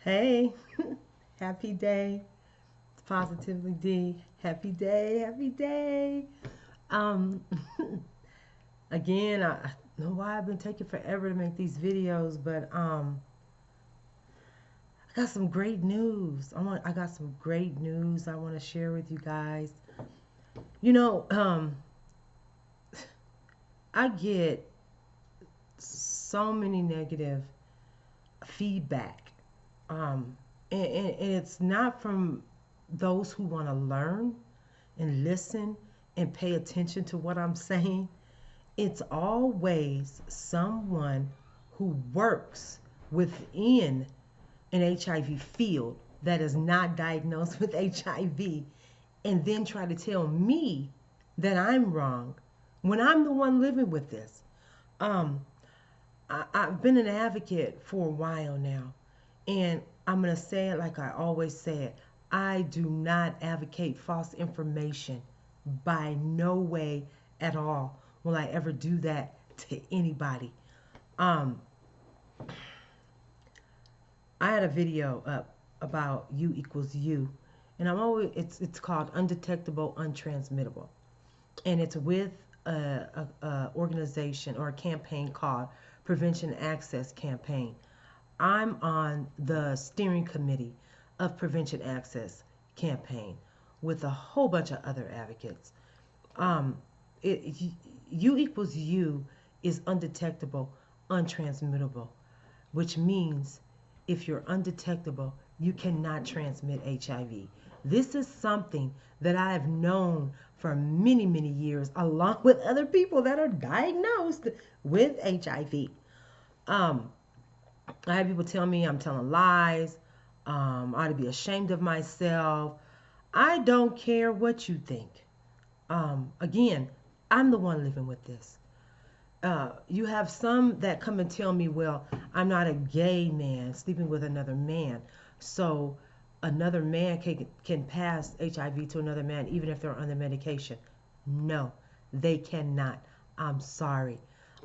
Hey, happy day. It's Positively D. Happy day, happy day. Um, again, I know why I've been taking forever to make these videos, but I got some great news. I got some great news I want to share with you guys. You know, I get so many negative feedback. And it's not from those who want to learn and listen and pay attention to what I'm saying. It's always someone who works within an HIV field that is not diagnosed with HIV and then try to tell me that I'm wrong when I'm the one living with this. Um, I've been an advocate for a while now, and I'm going to say it like I always say it. I do not advocate false information by no way at all will I ever do that to anybody. Um, I had a video up about U equals U, and it's called Undetectable Untransmittable, and it's with a organization or a campaign called Prevention Access Campaign. I'm on the steering committee of Prevention Access Campaign with a whole bunch of other advocates. Um, U equals U is undetectable, untransmittable, which means if you're undetectable, you cannot transmit HIV. This is something that I have known for many, many years, along with other people that are diagnosed with HIV. Um, I have people tell me I'm telling lies. I ought to be ashamed of myself. I don't care what you think. Again, I'm the one living with this. You have some that come and tell me, well, I'm not a gay man sleeping with another man. So another man can pass HIV to another man even if they're on the medication. No, they cannot. I'm sorry.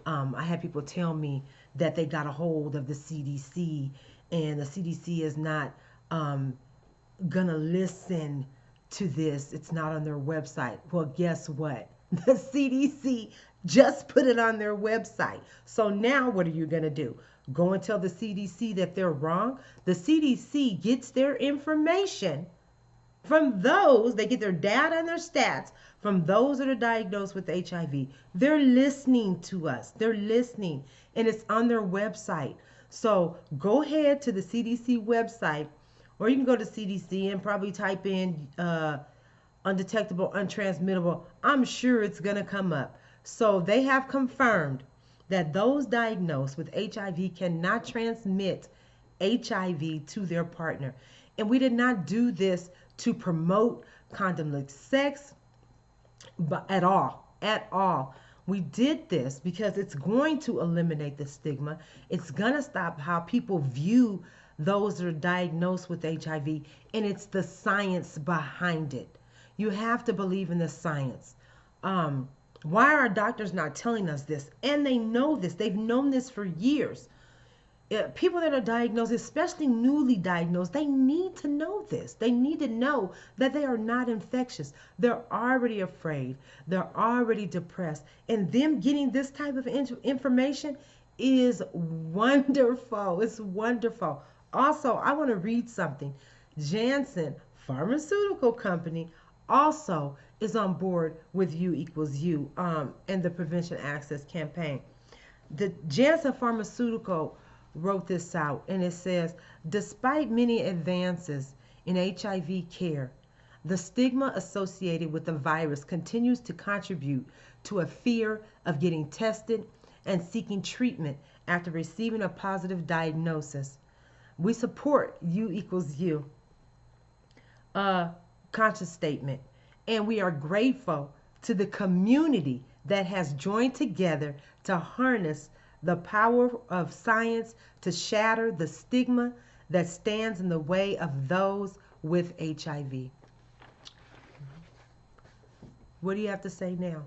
I had people tell me that they got a hold of the CDC and the CDC is not gonna listen to this. It's not on their website. Well, guess what? The CDC just put it on their website. So now what are you gonna do? Go and tell the CDC that they're wrong? The CDC gets their information from those, they get their data and their stats from those that are diagnosed with HIV. They're listening to us. They're listening, and it's on their website. So go ahead to the CDC website, or you can go to CDC and probably type in undetectable, untransmittable. I'm sure it's going to come up. So they have confirmed that those diagnosed with HIV cannot transmit HIV to their partner. And we did not do this to promote condomless sex, but at all. We did this because it's going to eliminate the stigma. It's going to stop how people view those that are diagnosed with HIV, and it's the science behind it. You have to believe in the science. Why are doctors not telling us this? And they know this. They've known this for years. People that are diagnosed, especially newly diagnosed, they need to know this. They need to know that they are not infectious. They're already afraid. They're already depressed. And them getting this type of information is wonderful. It's wonderful. Also, I want to read something. Janssen Pharmaceutical Company also is on board with U equals U and the Prevention Access Campaign. The Janssen Pharmaceutical wrote this out, and it says, despite many advances in HIV care, the stigma associated with the virus continues to contribute to a fear of getting tested and seeking treatment after receiving a positive diagnosis. We support U equals U conscious statement, and we are grateful to the community that has joined together to harness the power of science to shatter the stigma that stands in the way of those with HIV. What do you have to say now?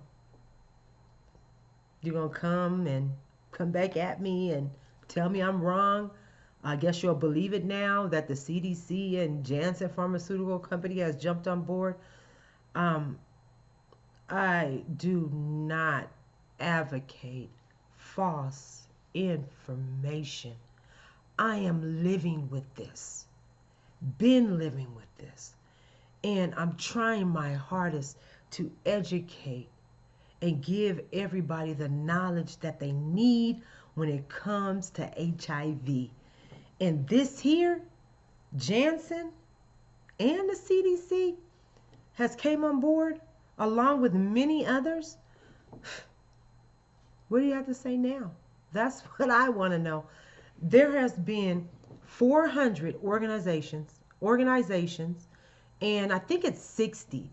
You're going to come back at me and tell me I'm wrong? I guess you'll believe it now that the CDC and Janssen Pharmaceutical Company has jumped on board. Um, I do not advocate false information. I am living with this, been living with this, and I'm trying my hardest to educate and give everybody the knowledge that they need when it comes to HIV. And this here, Janssen and the CDC has came on board along with many others. What do you have to say now? That's what I want to know. There has been 400 organizations, and I think it's 60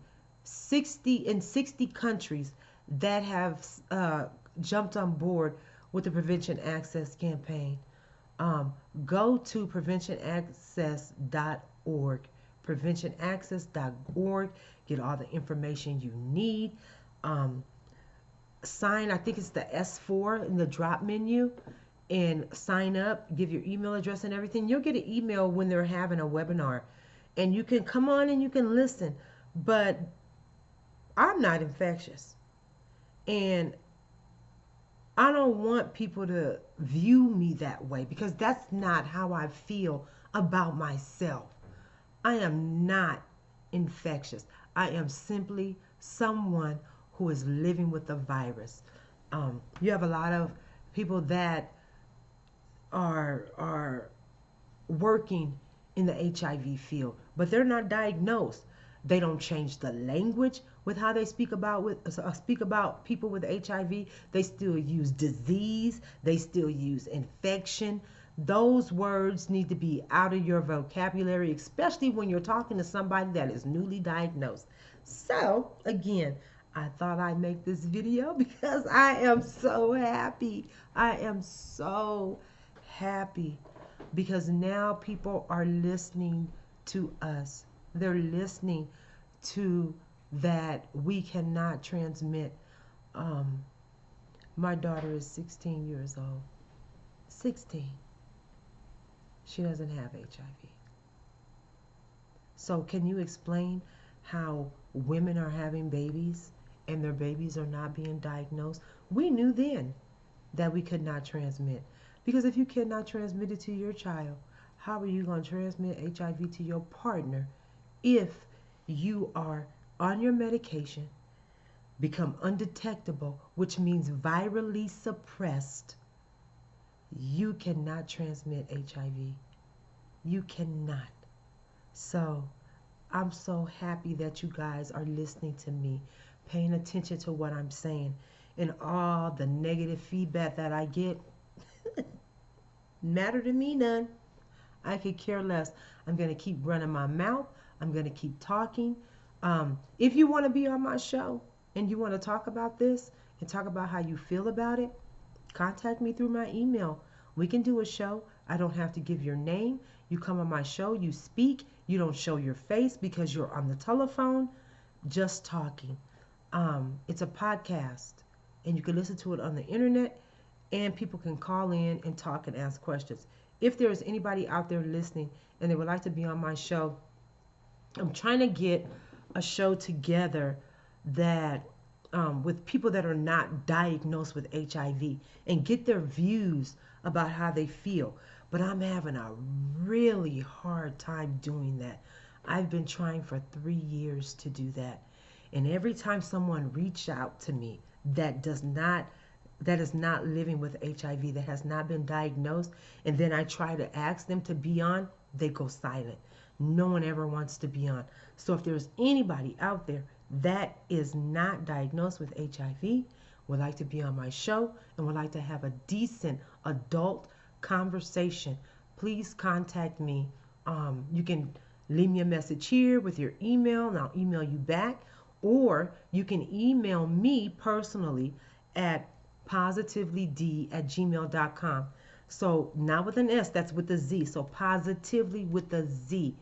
in 60 countries that have jumped on board with the Prevention Access Campaign. Go to preventionaccess.org, preventionaccess.org, get all the information you need. Sign, I think it's the S4 in the drop menu, and sign up, give your email address and everything. You'll get an email when they're having a webinar, and you can come on and you can listen. But I'm not infectious, and I don't want people to view me that way, because that's not how I feel about myself. I am not infectious. I am simply someone who is living with the virus. You have a lot of people that are working in the HIV field, but they're not diagnosed. They don't change the language with how they speak about people with HIV. They still use disease. They still use infection. Those words need to be out of your vocabulary, especially when you're talking to somebody that is newly diagnosed. So, again, I thought I'd make this video because I am so happy. I am so happy because now people are listening to us. They're listening to that we cannot transmit. My daughter is 16 years old. 16. She doesn't have HIV. So can you explain how women are having babies and their babies are not being diagnosed? We knew then that we could not transmit. Because if you cannot transmit it to your child, how are you going to transmit HIV to your partner if you are on your medication, become undetectable, which means virally suppressed? You cannot transmit HIV. You cannot. So I'm so happy that you guys are listening to me, paying attention to what I'm saying, and all the negative feedback that I get matter to me none. I could care less. I'm going to keep running my mouth. I'm going to keep talking. If you want to be on my show and you want to talk about this and talk about how you feel about it, contact me through my email. We can do a show. I don't have to give your name. You come on my show, you speak, you don't show your face because you're on the telephone, just talking. It's a podcast, and you can listen to it on the internet, and people can call in and talk and ask questions. If there is anybody out there listening and they would like to be on my show, I'm trying to get a show together that with people that are not diagnosed with HIV and get their views about how they feel. But I'm having a really hard time doing that. I've been trying for 3 years to do that. And every time someone reaches out to me that is not living with HIV, that has not been diagnosed, and then I try to ask them to be on, they go silent. No one ever wants to be on. So if there's anybody out there that is not diagnosed with HIV, would like to be on my show, and would like to have a decent adult conversation, please contact me. You can leave me a message here with your email, and I'll email you back. Or you can email me personally at positivelyD@gmail.com. So not with an S, that's with a Z. So positively with a Z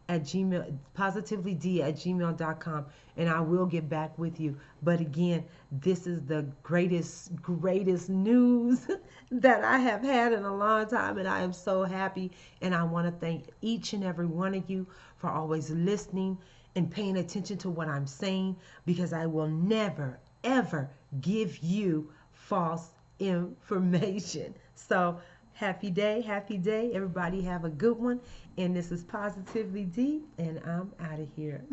at gmail, positivelyD@gmail.com, and I will get back with you. But again, this is the greatest news that I have had in a long time, and I am so happy. And I want to thank each and every one of you for always listening and paying attention to what I'm saying, because I will never ever give you false information. So happy day, happy day. Everybody have a good one. And this is Positively D, and I'm out of here.